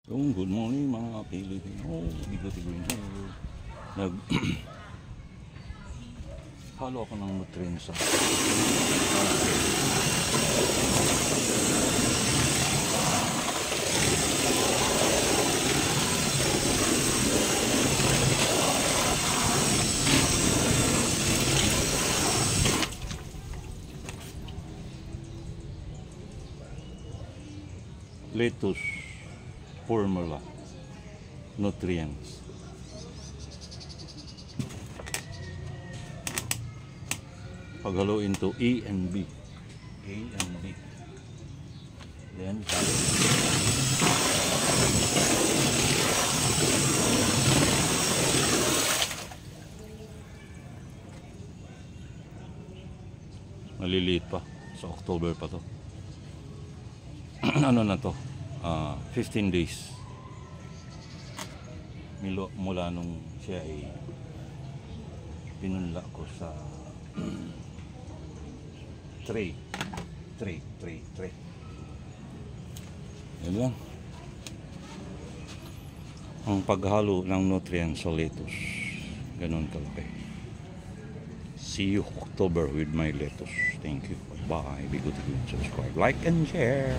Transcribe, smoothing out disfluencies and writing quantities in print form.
Yung good morning mga Pilipino, bigo-bigo nag halo ako ng nutrients sa lettuce formula nutrients. Paghalo into A and B. A and B. Then maliliit pa. Sa October pa to. Ano na to? 15 days. Mula nung siya ay pinunla ko sa tray. Yan lang. Ang paghalo ng nutrients sa lettuce. Ganun kalaki. See you October with my lettuce. Thank you. Bye. Be good to subscribe, like, and share.